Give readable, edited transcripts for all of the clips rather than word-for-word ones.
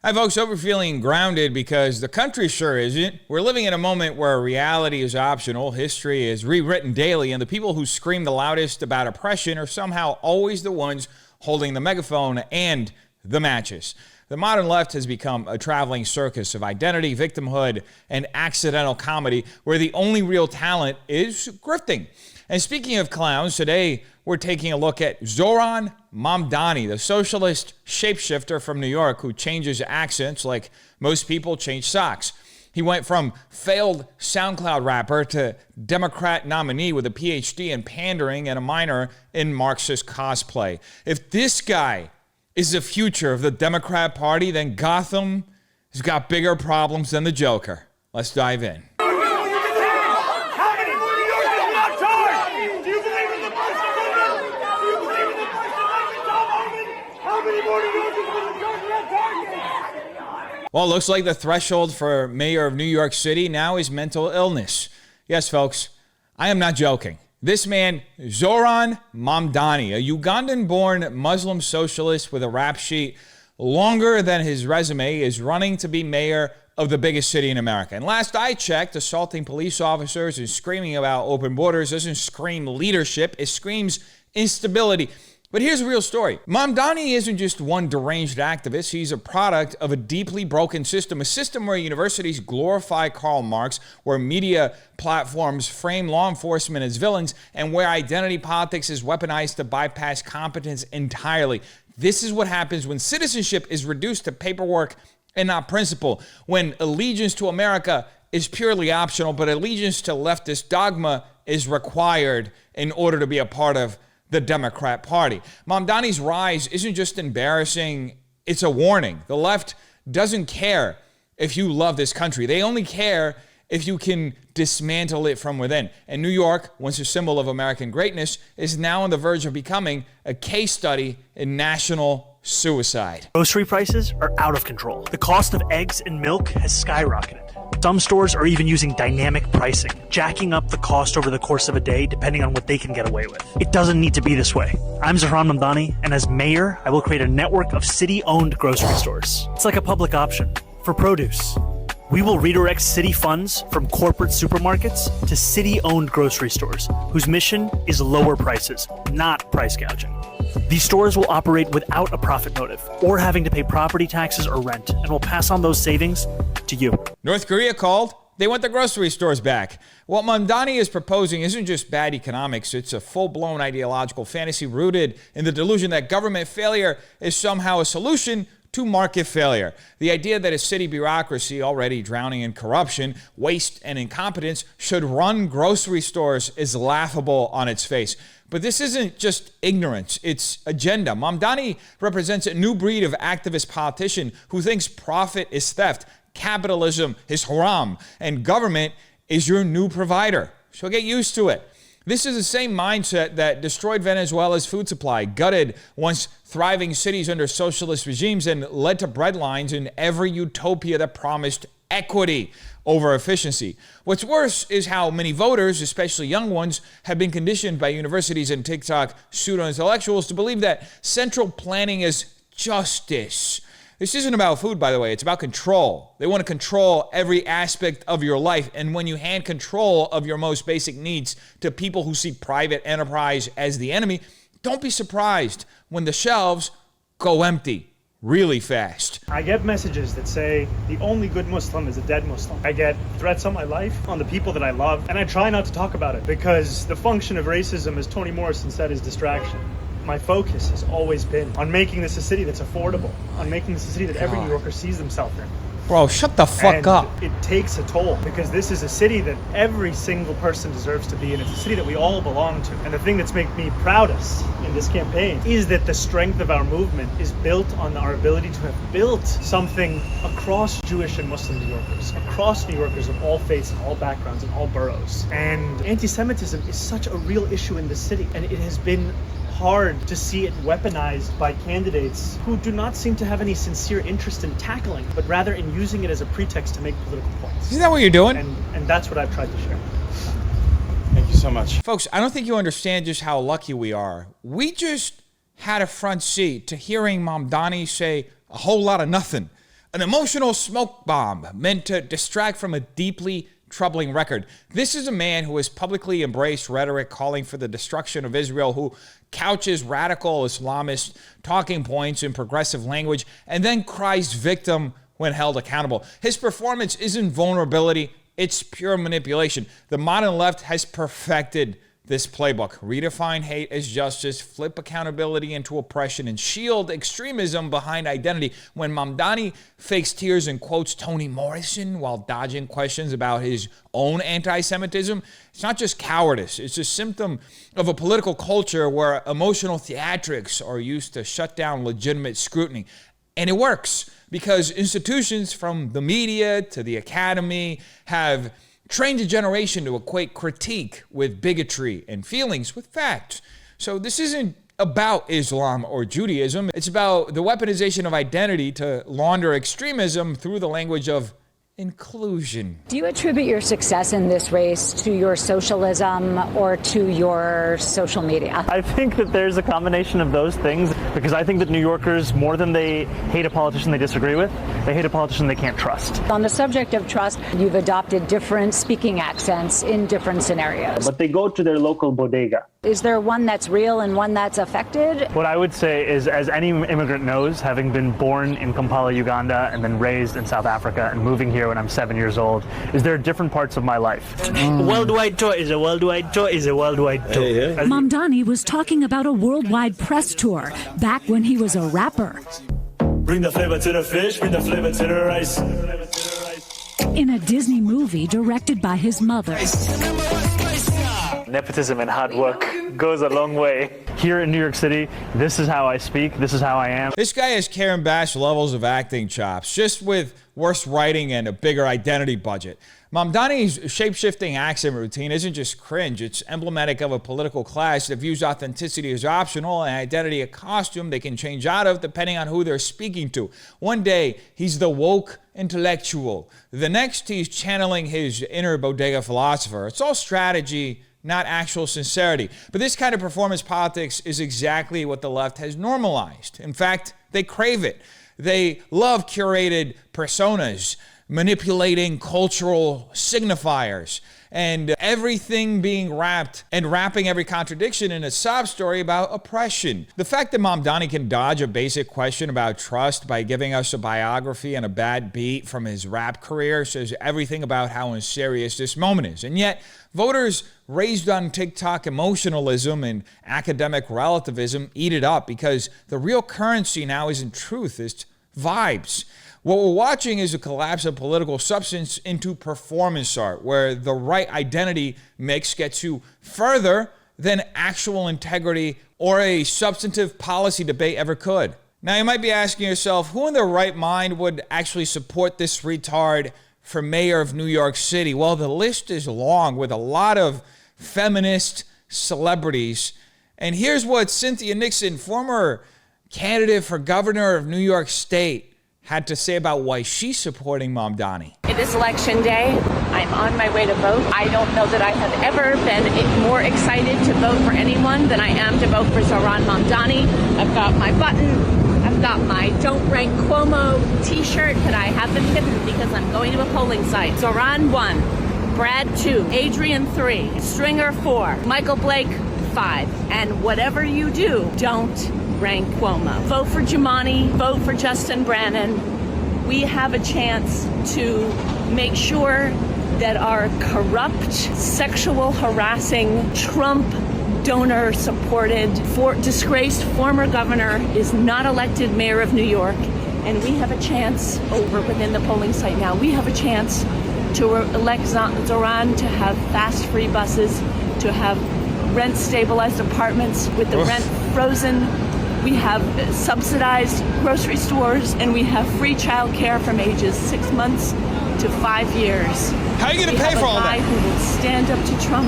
Hi folks, hope you're feeling grounded because the country sure isn't. We're living in a moment where reality is optional, history is rewritten daily, and the people who scream the loudest about oppression are somehow always the ones holding the megaphone and the matches. The modern left has become a traveling circus of identity, victimhood, and accidental comedy where the only real talent is grifting. And speaking of clowns, today we're taking a look at Zohran Mamdani, the socialist shapeshifter from New York who changes accents like most people change socks. He went from failed SoundCloud rapper to Democrat nominee with a PhD in pandering and a minor in Marxist cosplay. If this guy is the future of the Democrat Party, then Gotham has got bigger problems than the Joker. Let's dive in. Well, it looks like the threshold for mayor of New York City now is mental illness. Yes, folks, I am not joking. This man, Zohran Mamdani, a Ugandan-born Muslim socialist with a rap sheet longer than his resume, is running to be mayor of the biggest city in America. And last I checked, assaulting police officers and screaming about open borders doesn't scream leadership, it screams instability. But here's a real story. Mamdani isn't just one deranged activist. He's a product of a deeply broken system, a system where universities glorify Karl Marx, where media platforms frame law enforcement as villains, and where identity politics is weaponized to bypass competence entirely. This is what happens when citizenship is reduced to paperwork and not principle, when allegiance to America is purely optional, but allegiance to leftist dogma is required in order to be a part of the Democrat Party. Mamdani's rise isn't just embarrassing, it's a warning. The left doesn't care if you love this country. They only care if you can dismantle it from within. And New York, once a symbol of American greatness, is now on the verge of becoming a case study in national suicide. Grocery prices are out of control. The cost of eggs and milk has skyrocketed. Some stores are even using dynamic pricing, jacking up the cost over the course of a day depending on what they can get away with. It doesn't need to be this way. I'm Zohran Mamdani, and as mayor, I will create a network of city-owned grocery stores. It's like a public option for produce. We will redirect city funds from corporate supermarkets to city-owned grocery stores, whose mission is lower prices, not price gouging. These stores will operate without a profit motive or having to pay property taxes or rent, and will pass on those savings to you. North Korea called. They want the grocery stores back. What Mamdani is proposing isn't just bad economics. It's a full-blown ideological fantasy rooted in the delusion that government failure is somehow a solution to market failure. The idea that a city bureaucracy already drowning in corruption, waste, and incompetence should run grocery stores is laughable on its face. But this isn't just ignorance, it's agenda. Mamdani represents a new breed of activist politician who thinks profit is theft, capitalism is haram, and government is your new provider. So get used to it. This is the same mindset that destroyed Venezuela's food supply, gutted once thriving cities under socialist regimes, and led to breadlines in every utopia that promised equity over efficiency. What's worse is how many voters, especially young ones, have been conditioned by universities and TikTok pseudo-intellectuals to believe that central planning is justice. This isn't about food, by the way. It's about control. They want to control every aspect of your life. And when you hand control of your most basic needs to people who see private enterprise as the enemy, don't be surprised when the shelves go empty really fast. I get messages that say the only good Muslim is a dead Muslim. I get threats on my life, on the people that I love, and I try not to talk about it because the function of racism, as Toni Morrison said, is distraction. My focus has always been on making this a city that's affordable, on making this a city that every New Yorker sees themselves in. Bro, shut the fuck up. It takes a toll because this is a city that every single person deserves to be in. It's a city that we all belong to. And the thing that's made me proudest in this campaign is that the strength of our movement is built on our ability to have built something across Jewish and Muslim New Yorkers, across New Yorkers of all faiths and all backgrounds and all boroughs. And anti-Semitism is such a real issue in the city, and it has been hard to see it weaponized by candidates who do not seem to have any sincere interest in tackling, but rather in using it as a pretext to make political points. Isn't that what you're doing? And that's what I've tried to share. Thank you so much. Folks, I don't think you understand just how lucky we are. We just had a front seat to hearing Mamdani say a whole lot of nothing. an emotional smoke bomb meant to distract from a deeply troubling record. This is a man who has publicly embraced rhetoric calling for the destruction of Israel, who couches radical Islamist talking points in progressive language, and then cries victim when held accountable. His performance isn't vulnerability, it's pure manipulation. The modern left has perfected this playbook. Redefine hate as justice, flip accountability into oppression, and shield extremism behind identity. When Mamdani fakes tears and quotes Toni Morrison while dodging questions about his own anti-Semitism, it's not just cowardice. It's a symptom of a political culture where emotional theatrics are used to shut down legitimate scrutiny. And it works because institutions from the media to the academy have trained a generation to equate critique with bigotry and feelings with facts. So this isn't about Islam or Judaism. It's about the weaponization of identity to launder extremism through the language of inclusion. Do you attribute your success in this race to your socialism or to your social media? I think that there's a combination of those things because I think that New Yorkers, more than they hate a politician they disagree with, they hate a politician they can't trust. On the subject of trust, you've adopted different speaking accents in different scenarios. But they go to their local bodega. Is there one that's real and one that's affected? What I would say is, as any immigrant knows, having been born in Kampala, Uganda, and then raised in South Africa and moving here when I'm 7 years old, is there are different parts of my life. Worldwide tour is a worldwide tour is a worldwide tour. Mamdani was talking about a worldwide press tour back when he was a rapper. Bring the flavor to the fish, bring the flavor to the rice. In a Disney movie directed by his mother. Nepotism and hard work goes a long way. Here in New York City, this is how I speak, this is how I am. This guy has Karen Bash levels of acting chops, just with worse writing and a bigger identity budget. Mamdani's shape-shifting accent routine isn't just cringe, it's emblematic of a political class that views authenticity as optional and identity a costume they can change out of depending on who they're speaking to. One day, he's the woke intellectual. The next, he's channeling his inner bodega philosopher. It's all strategy, not actual sincerity. But this kind of performance politics is exactly what the left has normalized. In fact, they crave it. They love curated personas, manipulating cultural signifiers, and everything being wrapped and wrapping every contradiction in a sob story about oppression. The fact that Mamdani can dodge a basic question about trust by giving us a biography and a bad beat from his rap career says everything about how unserious this moment is. And yet, voters raised on TikTok emotionalism and academic relativism eat it up because the real currency now isn't truth, it's vibes. What we're watching is a collapse of political substance into performance art, where the right identity mix gets you further than actual integrity or a substantive policy debate ever could. Now, you might be asking yourself, who in their right mind would actually support this retard for mayor of New York City? Well, the list is long with a lot of feminist celebrities. And here's what Cynthia Nixon, former candidate for governor of New York State, had to say about why she's supporting Mamdani. It is election day. I'm on my way to vote. I don't know that I have ever been more excited to vote for anyone than I am to vote for Zohran Mamdani. I've got my button. I've got my Don't Rank Cuomo t-shirt, but I have them hidden because I'm going to a polling site. Zohran 1, Brad 2, Adrian 3, Stringer 4, Michael Blake 5. And whatever you do, don't rank Cuomo. Vote for Jumaane, vote for Justin Brannan. We have a chance to make sure that our corrupt, sexual harassing, Trump donor supported, disgraced former governor is not elected mayor of New York. And we have a chance within the polling site now. We have a chance to elect Zohran to have fast free buses, to have rent stabilized apartments with the rent frozen. We have subsidized grocery stores, and we have free child care from ages 6 months to 5 years. How are you going to pay for all that? We have a guy who will stand up to Trump,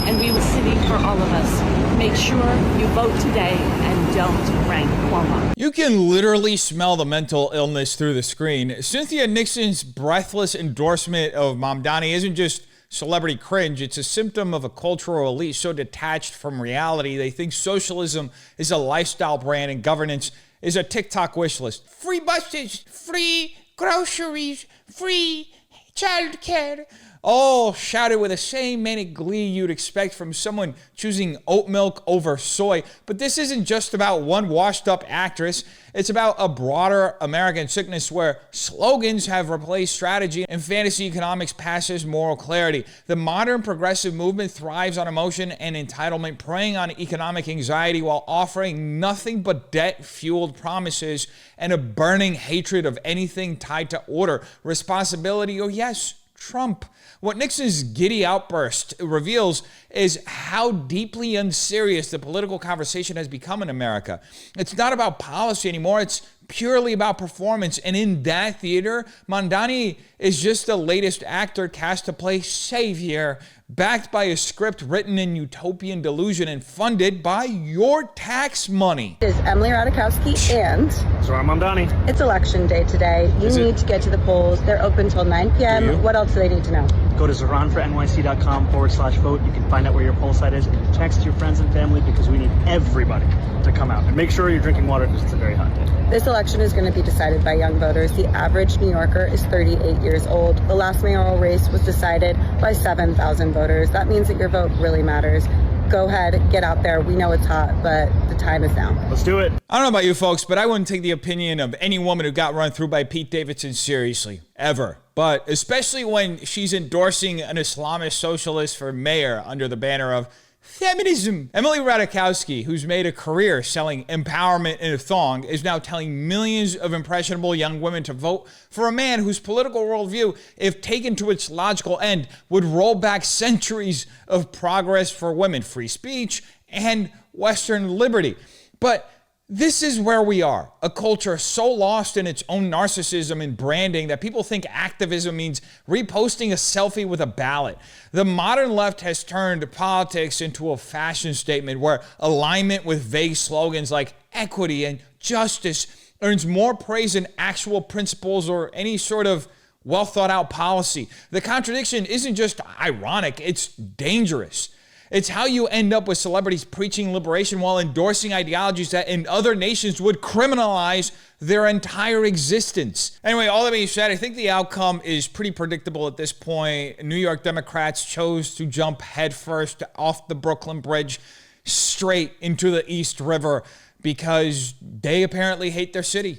and we will city for all of us. Make sure you vote today and don't rank Cuomo. You can literally smell the mental illness through the screen. Cynthia Nixon's breathless endorsement of Mamdani isn't just celebrity cringe. It's a symptom of a cultural elite so detached from reality they think socialism is a lifestyle brand and governance is a TikTok wish list. Free buses, free groceries, free childcare, all shouted with the same manic glee you'd expect from someone choosing oat milk over soy. But this isn't just about one washed-up actress. It's about a broader American sickness where slogans have replaced strategy and fantasy economics passes moral clarity. The modern progressive movement thrives on emotion and entitlement, preying on economic anxiety while offering nothing but debt-fueled promises and a burning hatred of anything tied to order, responsibility, or yes, Trump. What Nixon's giddy outburst reveals is how deeply unserious the political conversation has become in America. It's not about policy anymore. It's purely about performance. And in that theater, Mamdani is just the latest actor cast to play savior, backed by a script written in utopian delusion and funded by your tax money. Is Emily Ratajkowski and Zohran Mamdani. it's election day today. You need to get to the polls. They're open till 9 p.m. What else do they need to know? Go to zohranfornyc.com/vote. You can find out where your poll site is and text your friends and family because we need everybody to come out. And make sure you're drinking water because it's a very hot day. This election is going to be decided by young voters. The average New Yorker is 38 years old. The last mayoral race was decided by 7,000 voters. That means that your vote really matters. Go ahead, get out there. We know it's hot, but the time is now. Let's do it. I don't know about you folks, but I wouldn't take the opinion of any woman who got run through by Pete Davidson seriously, ever. But especially when she's endorsing an Islamist socialist for mayor under the banner of feminism. Emily Ratajkowski, who's made a career selling empowerment in a thong, is now telling millions of impressionable young women to vote for a man whose political worldview, if taken to its logical end, would roll back centuries of progress for women, free speech, and Western liberty. But this is where we are, a culture so lost in its own narcissism and branding that people think activism means reposting a selfie with a ballot. The modern left has turned politics into a fashion statement where alignment with vague slogans like equity and justice earns more praise than actual principles or any sort of well thought out policy. The contradiction isn't just ironic, it's dangerous. It's how you end up with celebrities preaching liberation while endorsing ideologies that in other nations would criminalize their entire existence. Anyway, all that being said, I think the outcome is pretty predictable at this point. New York Democrats chose to jump headfirst off the Brooklyn Bridge straight into the East River because they apparently hate their city.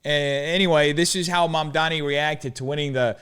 Anyway, this is how Mamdani reacted to winning the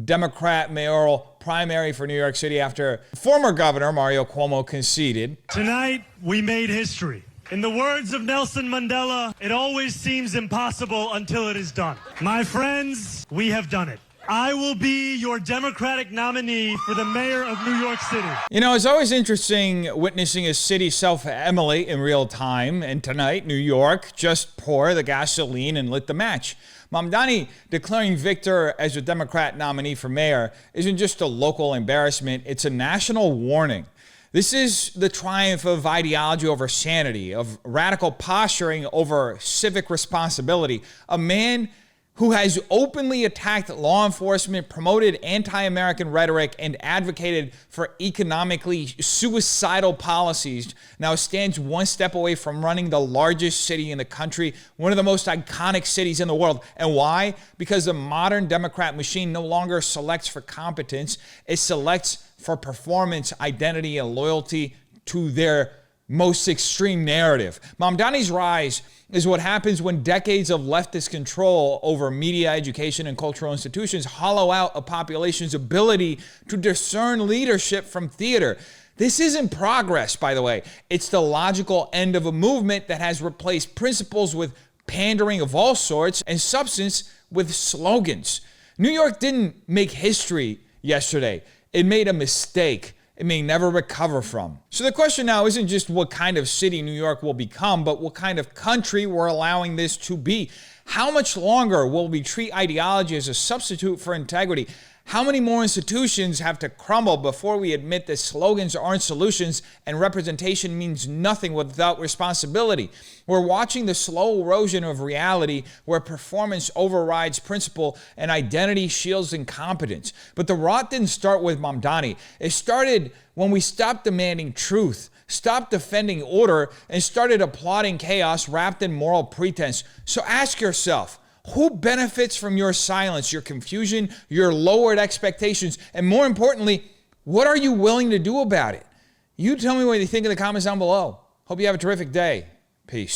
Democrat mayoral primary for New York City after former Governor Mario Cuomo conceded. Tonight, we made history. In the words of Nelson Mandela, it always seems impossible until it is done. My friends, we have done it. I will be your Democratic nominee for the mayor of New York City. You know, it's always interesting witnessing a city self-emulate in real time. And tonight, New York just poured the gasoline and lit the match. Mamdani declaring victor as a Democrat nominee for mayor isn't just a local embarrassment, it's a national warning. This is the triumph of ideology over sanity, of radical posturing over civic responsibility. A man who has openly attacked law enforcement, promoted anti-American rhetoric, and advocated for economically suicidal policies, now stands one step away from running the largest city in the country, one of the most iconic cities in the world. And why? Because the modern Democrat machine no longer selects for competence, it selects for performance, identity, and loyalty to their most extreme narrative. Mamdani's rise is what happens when decades of leftist control over media, education, and cultural institutions hollow out a population's ability to discern leadership from theater. This isn't progress, by the way. It's the logical end of a movement that has replaced principles with pandering of all sorts and substance with slogans. New York didn't make history yesterday. It made a mistake it may never recover from. So the question now isn't just what kind of city New York will become, but what kind of country we're allowing this to be. How much longer will we treat ideology as a substitute for integrity? How many more institutions have to crumble before we admit that slogans aren't solutions and representation means nothing without responsibility? We're watching the slow erosion of reality where performance overrides principle and identity shields incompetence. But the rot didn't start with Mamdani. It started when we stopped demanding truth, stopped defending order, and started applauding chaos wrapped in moral pretense. So ask yourself, Who benefits from your silence, your confusion, your lowered expectations? And more importantly, what are you willing to do about it? You tell me what you think in the comments down below. Hope you have a terrific day. Peace.